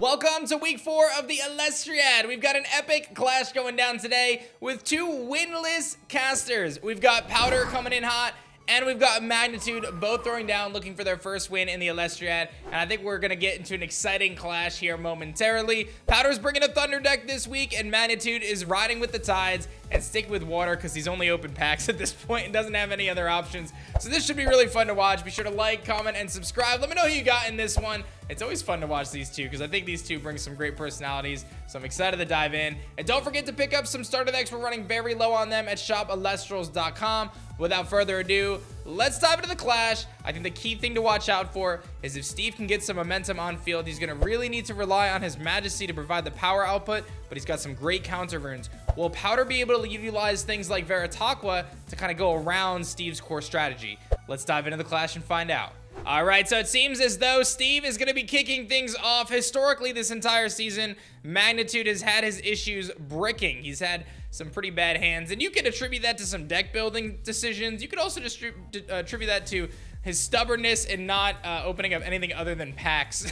Welcome to week 4 of the Elestriad. We've got an epic clash going down today with two winless casters. We've got POWDR coming in hot, and we've got Magnitude both throwing down, looking for their first win in the Elestriad. And I think we're going to get into an exciting clash here momentarily. POWDR's bringing a Thunder deck this week, and Magnitude is riding with the tides and sticking with water because he's only open packs at this point and doesn't have any other options. So this should be really fun to watch. Be sure to like, comment, and subscribe. Let me know who you got in this one. It's always fun to watch these two because I think these two bring some great personalities. So I'm excited to dive in. And don't forget to pick up some starter decks. We're running very low on them at shop.elestrals.com. Without further ado, let's dive into the clash. I think the key thing to watch out for is if Steve can get some momentum on field, he's going to really need to rely on his Majesty to provide the power output, but he's got some great counter runes. Will POWDR be able to utilize things like Veritaqua to kind of go around Steve's core strategy? Let's dive into the clash and find out. All right, so it seems as though Steve is going to be kicking things off. Historically, this entire season, Magnitude has had his issues bricking. He's had some pretty bad hands, and you can attribute that to some deck building decisions. You could also just attribute that to his stubbornness and not opening up anything other than packs,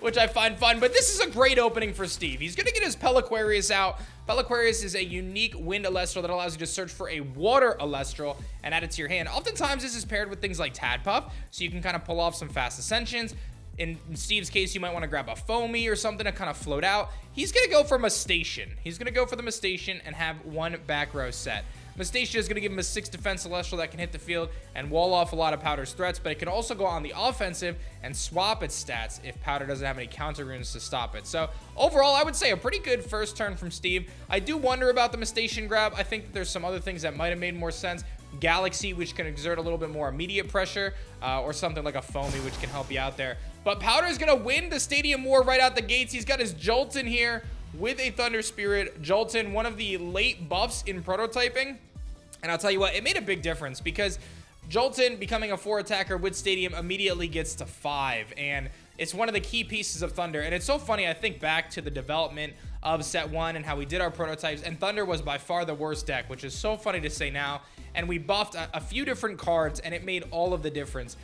which I find fun. But this is a great opening for Steve. He's going to get his Peliquarius out. Peliquarius is a unique wind Elestral that allows you to search for a water Elestral and add it to your hand. Oftentimes, this is paired with things like Tadpuff, so you can kind of pull off some fast Ascensions. In Steve's case, you might want to grab a Foamy or something to kind of float out. He's going to go for Mustation. He's going to go for the Mustation and have one back row set. Mustation is going to give him a 6 defense Celestial that can hit the field and wall off a lot of POWDR's threats, but it can also go on the offensive and swap its stats if POWDR doesn't have any counter runes to stop it. So overall, I would say a pretty good first turn from Steve. I do wonder about the Mustation grab. I think that there's some other things that might have made more sense. Galaxy, which can exert a little bit more immediate pressure, or something like a Foamy, which can help you out there. But POWDR is going to win the Stadium War right out the gates. He's got his Jolton here with a Thunder Spirit. Jolton, one of the late buffs in prototyping. And I'll tell you what, it made a big difference because Jolton becoming a 4 attacker with Stadium immediately gets to 5. And it's one of the key pieces of Thunder. And it's so funny, I think back to the development of set 1 and how we did our prototypes, and Thunder was by far the worst deck, which is so funny to say now. And we buffed a few different cards, and it made all of the difference.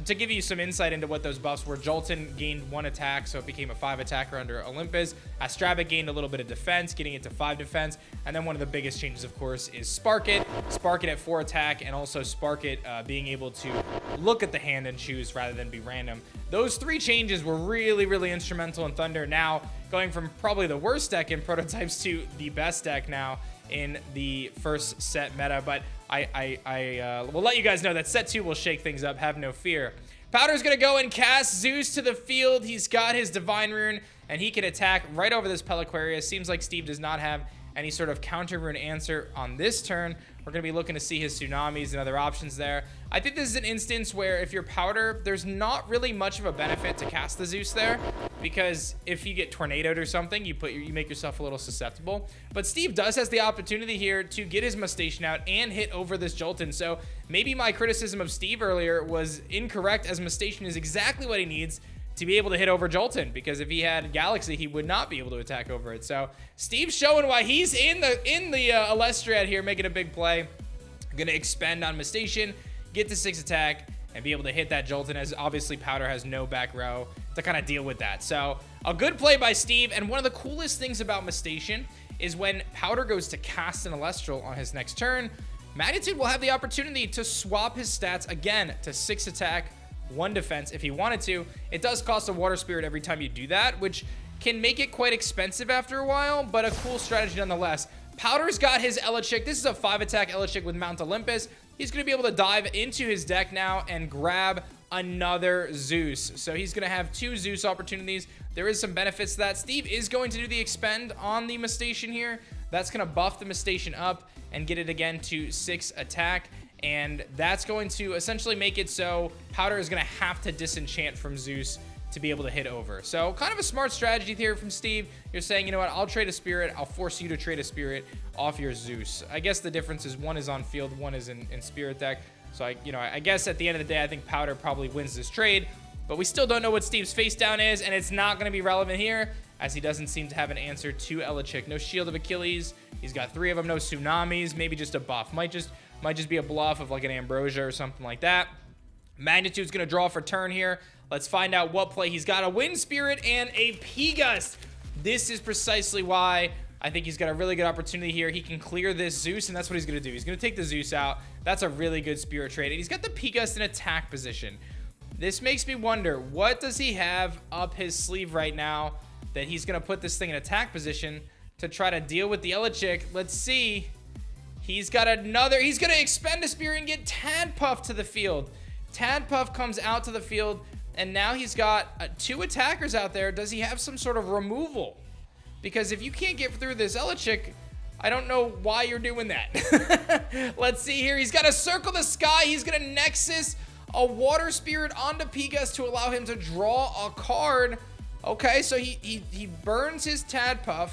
To give you some insight into what those buffs were, Jolton gained 1 attack, so it became a 5 attacker under Olympus. Astrabic gained a little bit of defense, getting it to 5 defense. And then one of the biggest changes, of course, is Spark It. Spark It at 4 attack, and also Spark It being able to look at the hand and choose rather than be random. Those 3 changes were really, really instrumental in Thunder. Now, going from probably the worst deck in prototypes to the best deck now in the first set meta, but I will let you guys know that set 2 will shake things up, have no fear. POWDR's gonna go and cast Zeus to the field. He's got his Divine Rune, and he can attack right over this Peliquarius. Seems like Steve does not have any sort of counter rune answer on this turn. We're going to be looking to see his Tsunamis and other options there. I think this is an instance where if you're POWDR, there's not really much of a benefit to cast the Zeus there, because if you get tornadoed or something, you make yourself a little susceptible. But Steve has the opportunity here to get his Mustation out and hit over this Jolton. So maybe my criticism of Steve earlier was incorrect, as Mustation is exactly what he needs to be able to hit over Jolton, because if he had Galaxy, he would not be able to attack over it. So Steve's showing why he's in the Elestriad here, making a big play. Gonna expend on Mustation, get the 6 attack, and be able to hit that Jolton, as obviously POWDR has no back row to kind of deal with that. So a good play by Steve. And one of the coolest things about Mustation is when POWDR goes to cast an Elestral on his next turn, Magnitude will have the opportunity to swap his stats again to 6 attack, 1 defense if he wanted to. It does cost a Water Spirit every time you do that, which can make it quite expensive after a while, but a cool strategy nonetheless. POWDR's got his Elechick. This is a 5 attack Elechick with Mount Olympus. He's going to be able to dive into his deck now and grab another Zeus. So he's going to have 2 Zeus opportunities. There is some benefits to that. Steve is going to do the expend on the Mustation here. That's going to buff the Mustation up and get it again to 6 attack. And that's going to essentially make it so POWDR is going to have to disenchant from Zeus to be able to hit over. So kind of a smart strategy here from Steve. You're saying, you know what, I'll trade a Spirit. I'll force you to trade a Spirit off your Zeus. I guess the difference is one is on field, one is in Spirit deck. So I guess at the end of the day, I think POWDR probably wins this trade. But we still don't know what Steve's face down is, and it's not going to be relevant here, as he doesn't seem to have an answer to Elechick. No Shield of Achilles. He's got 3 of them. No Tsunamis. Maybe just a buff. Might just be a bluff of like an Ambrosia or something like that. Magnitude's going to draw for turn here. Let's find out what play he's got. A Wind Spirit and a P-Gust. This is precisely why I think he's got a really good opportunity here. He can clear this Zeus, and that's what he's going to do. He's going to take the Zeus out. That's a really good Spirit trade. And he's got the P-Gust in attack position. This makes me wonder, what does he have up his sleeve right now that he's going to put this thing in attack position to try to deal with the Elechick? Let's see. He's got another. He's going to expend a Spirit and get Tadpuff to the field. Tadpuff comes out to the field, and now he's got 2 attackers out there. Does he have some sort of removal? Because if you can't get through this Elechick, I don't know why you're doing that. Let's see here. He's got to Circle the Sky. He's going to Nexus a Water Spirit onto P-Gust to allow him to draw a card. Okay, so he burns his Tadpuff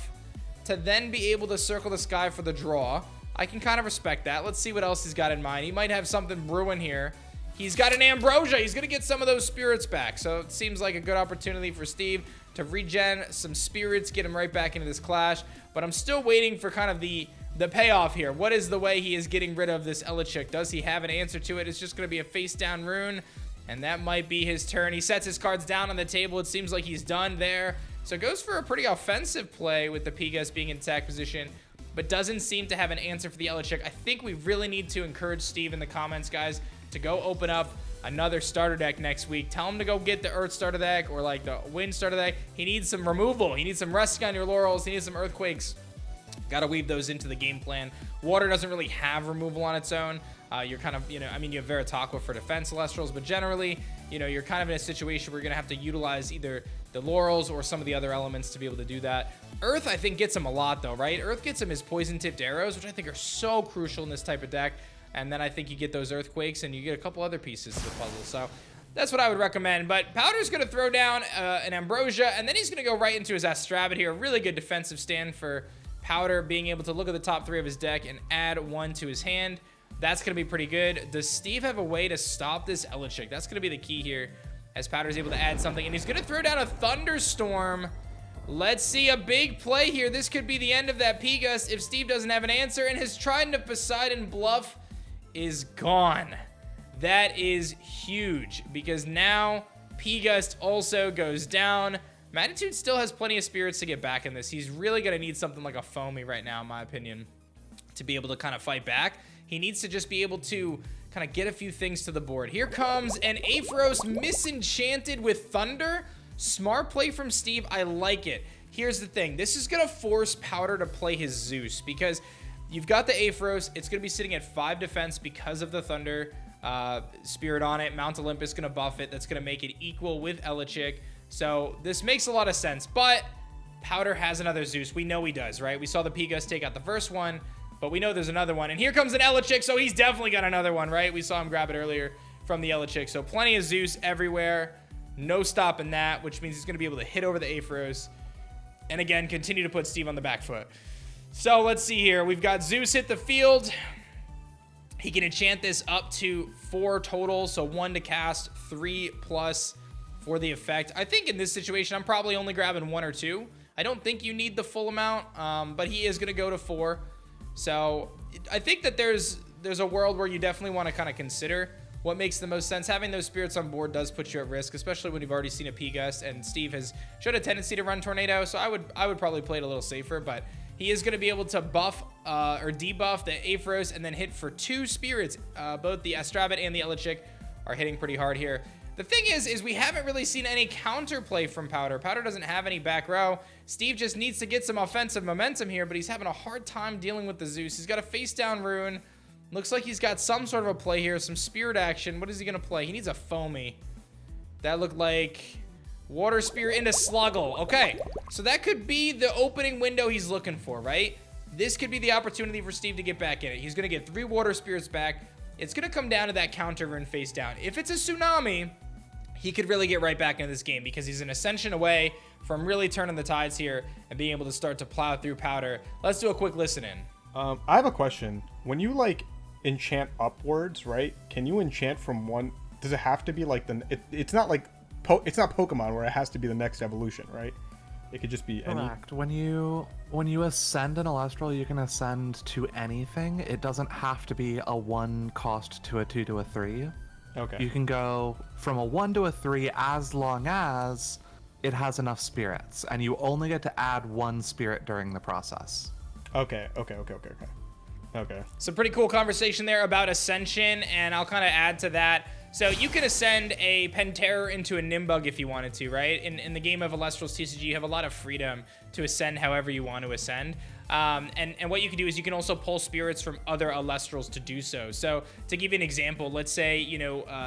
to then be able to Circle the Sky for the draw. I can kind of respect that. Let's see what else he's got in mind. He might have something brewing here. He's got an Ambrosia. He's going to get some of those spirits back. So it seems like a good opportunity for Steve to regen some spirits, get him right back into this clash. But I'm still waiting for kind of the payoff here. What is the way he is getting rid of this Elechick? Does he have an answer to it? It's just going to be a face down rune, and that might be his turn. He sets his cards down on the table. It seems like he's done there. So goes for a pretty offensive play with the P-Gust being in attack position, but doesn't seem to have an answer for the Elechick. I think we really need to encourage Steve in the comments, guys, to go open up another starter deck next week. Tell him to go get the Earth starter deck or like the Wind starter deck. He needs some removal. He needs some resting on your laurels. He needs some Earthquakes. Got to weave those into the game plan. Water doesn't really have removal on its own. You're kind of, you have Veritaqua for defense Elestrals, but generally, you're kind of in a situation where you're going to have to utilize either the laurels or some of the other elements to be able to do that. Earth, I think, gets him a lot, though, right? Earth gets him his poison-tipped arrows, which I think are so crucial in this type of deck. And then I think you get those Earthquakes, and you get a couple other pieces to the puzzle. So that's what I would recommend. But Powder's going to throw down an Ambrosia, and then he's going to go right into his Astravid here. A really good defensive stand for Powder, being able to look at the top 3 of his deck and add 1 to his hand. That's going to be pretty good. Does Steve have a way to stop this Elechick? That's going to be the key here, as Powder's able to add something. And he's going to throw down a Thunderstorm. Let's see a big play here. This could be the end of that P-Gust if Steve doesn't have an answer. And his Trident of Poseidon bluff is gone. That is huge, because now P-Gust also goes down. Magnitude still has plenty of spirits to get back in this. He's really going to need something like a Foamy right now, in my opinion, to be able to kind of fight back. He needs to just be able to kind of get a few things to the board. Here comes an Aphros Misenchanted with Thunder. Smart play from Steve. I like it. Here's the thing. This is going to force Powder to play his Zeus, because you've got the Aphros. It's going to be sitting at 5 defense because of the Thunder Spirit on it. Mount Olympus going to buff it. That's going to make it equal with Elechick. So this makes a lot of sense, but Powder has another Zeus. We know he does, right? We saw the P-Gust take out the first one, but we know there's another one. And here comes an Elechick, so he's definitely got another one, right? We saw him grab it earlier from the Elechick. So plenty of Zeus everywhere. No stopping that, which means he's going to be able to hit over the Aphros. And again, continue to put Steve on the back foot. So let's see here. We've got Zeus hit the field. He can enchant this up to 4 total, so 1 to cast, 3 plus for the effect. I think in this situation, I'm probably only grabbing 1 or 2. I don't think you need the full amount, but he is going to go to 4. So I think that there's a world where you definitely want to kind of consider what makes the most sense. Having those spirits on board does put you at risk, especially when you've already seen a P-Gust, and Steve has showed a tendency to run Tornado, so I would probably play it a little safer, but he is going to be able to buff or debuff the Aphros and then hit for 2 spirits. Both the Astravid and the Elechick are hitting pretty hard here. The thing is we haven't really seen any counterplay from Powder. Powder doesn't have any back row. Steve just needs to get some offensive momentum here, but he's having a hard time dealing with the Zeus. He's got a face down rune. Looks like he's got some sort of a play here, some spirit action. What is he going to play? He needs a Foamy. That looked like Water Spirit into Sluggle. Okay, so that could be the opening window he's looking for, right? This could be the opportunity for Steve to get back in it. He's going to get 3 Water Spirits back. It's going to come down to that counter rune face down. If it's a Tsunami, he could really get right back into this game, because he's an Ascension away from really turning the tides here and being able to start to plow through Powder. Let's do a quick listen in. I have a question. When you enchant upwards, right? Can you enchant from one? Does it have to be like it's not like it's not Pokemon where it has to be the next evolution, right? It could just be any. Correct. When you ascend an Elestral, you can ascend to anything. It doesn't have to be a 1 cost to a 2 to a 3. Okay. You can go from a 1 to a 3 as long as it has enough spirits, and you only get to add 1 spirit during the process. Okay. Some pretty cool conversation there about Ascension, and I'll kind of add to that. So you can ascend a Penterror into a Nimbug if you wanted to, right? In the game of Elestrals TCG, you have a lot of freedom to ascend however you want to ascend. And what you can do is you can also pull spirits from other Elestrals to do so. So to give you an example, let's say,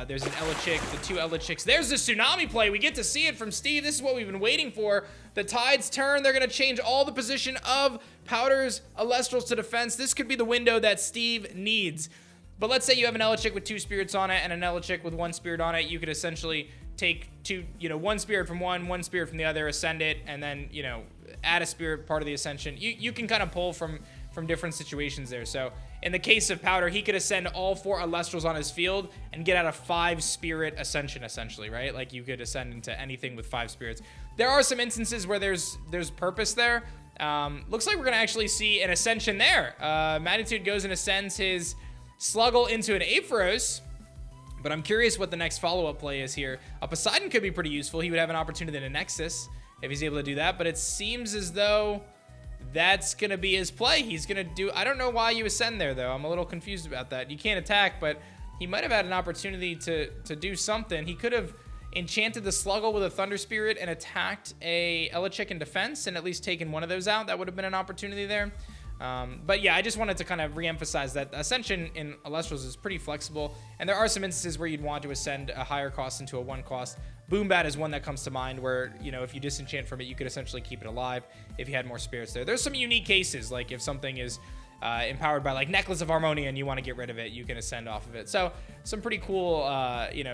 there's an Elechick, the 2 Elechiks. There's the Tsunami play. We get to see it from Steve. This is what we've been waiting for. The tides turn. They're going to change all the position of Powder's Elestrals to defense. This could be the window that Steve needs. But let's say you have an Elechick with 2 spirits on it and an Elechick with 1 spirit on it. You could essentially take 1 spirit from one spirit from the other, ascend it, and then, add a spirit part of the Ascension. You can kind of pull from different situations there. So in the case of Powder, he could ascend all 4 Elestrals on his field and get out a 5 spirit Ascension, essentially, right? Like you could ascend into anything with 5 spirits. There are some instances where there's purpose there. Looks like we're going to actually see an Ascension there. Magnitude goes and ascends his Sluggle into an Aepharos, but I'm curious what the next follow-up play is here. A Poseidon could be pretty useful. He would have an opportunity in a Nexus if he's able to do that, but it seems as though that's going to be his play. He's going to do... I don't know why you ascend there, though. I'm a little confused about that. You can't attack, but he might have had an opportunity to do something. He could have enchanted the Sluggle with a Thunder Spirit and attacked a Elechick in defense and at least taken one of those out. That would have been an opportunity there. But yeah, I just wanted to kind of re-emphasize that Ascension in Elestrals is pretty flexible, and there are some instances where you'd want to ascend a higher cost into a 1 cost. Boom Bat is one that comes to mind where, if you disenchant from it, you could essentially keep it alive if you had more spirits there. There's some unique cases, like if something is empowered by like Necklace of Harmonia and you want to get rid of it, you can ascend off of it. So some pretty cool,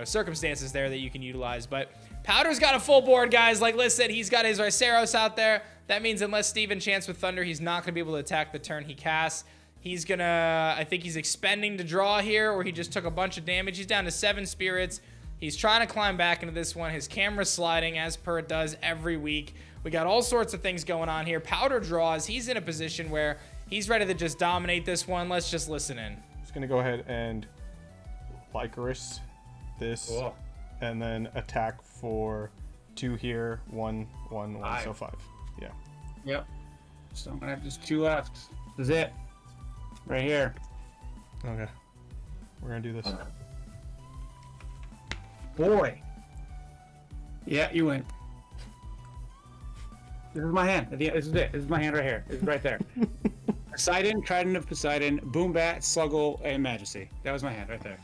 circumstances there that you can utilize. But Powder's got a full board, guys. Like Liz said, he's got his Riceros out there. That means unless Steve enchants with Thunder, he's not going to be able to attack the turn he casts. He's going to, I think he's expending to draw here, or he just took a bunch of damage. He's down to 7 spirits. He's trying to climb back into this one. His camera's sliding, as per it does every week. We got all sorts of things going on here. Powder draws. He's in a position where he's ready to just dominate this one. Let's just listen in. Just going to go ahead and Lycoris this, Cool. and then attack for 2 here, 1, 1, 1, so 5. Yeah. Yep. So I'm gonna have just 2 left. This is it. Right here. Okay. We're going to do this. Boy. Yeah, you win. This is my hand. This is it. This is my hand right here. This is right there. Poseidon, Trident of Poseidon, Boom Bat, Sluggle, and Majesty. That was my hand right there.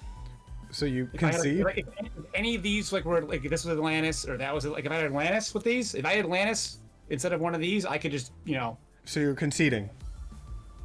So you If I had, concede? if any of these were like if this was Atlantis or that was like if I had Atlantis with these, if I had Atlantis instead of one of these, I could just So you're conceding?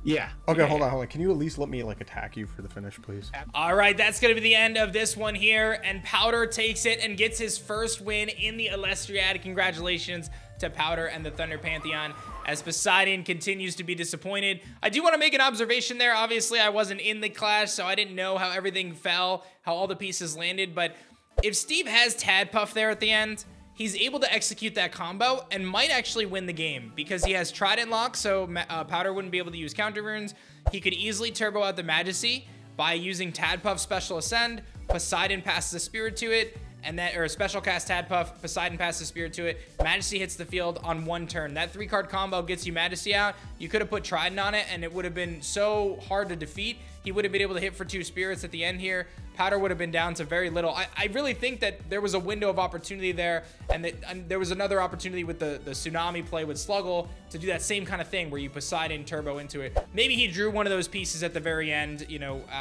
yeah. Okay, Yeah, hold on. Can you at least let me attack you for the finish, please? All right, that's going to be the end of this one here, and Powder takes it and gets his first win in the Elestriad. Congratulations to Powder and the Thunder Pantheon, as Poseidon continues to be disappointed. I do want to make an observation there. Obviously, I wasn't in the clash, so I didn't know how everything fell, how all the pieces landed, but if Steve has Tadpuff there at the end, he's able to execute that combo and might actually win the game because he has Trident Lock, so Powder wouldn't be able to use counter runes. He could easily turbo out the Majesty by using Tadpuff Special Ascend. Poseidon passes a Spirit to it, and that, or Special Cast Tadpuff, Poseidon passes a Spirit to it. Majesty hits the field on 1 turn. That 3-card combo gets you Majesty out. You could have put Trident on it, and it would have been so hard to defeat. He would have been able to hit for 2 spirits at the end here. Powder would have been down to very little. I really think that there was a window of opportunity there, and there was another opportunity with the Tsunami play with Sluggle to do that same kind of thing where you Poseidon turbo into it. Maybe he drew one of those pieces at the very end,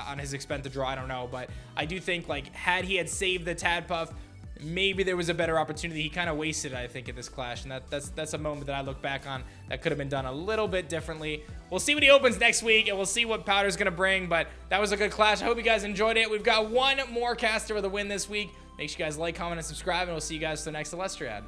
on his expense to draw, I don't know, but I do think, had he had saved the Tadpuff, maybe there was a better opportunity. He kind of wasted it, I think, at this clash, and that's a moment that I look back on that could have been done a little bit differently. We'll see what he opens next week, and we'll see what Powder's going to bring, but that was a good clash. I hope you guys enjoyed it. We've got one more caster with a win this week. Make sure you guys like, comment, and subscribe, and we'll see you guys for the next Elestriad.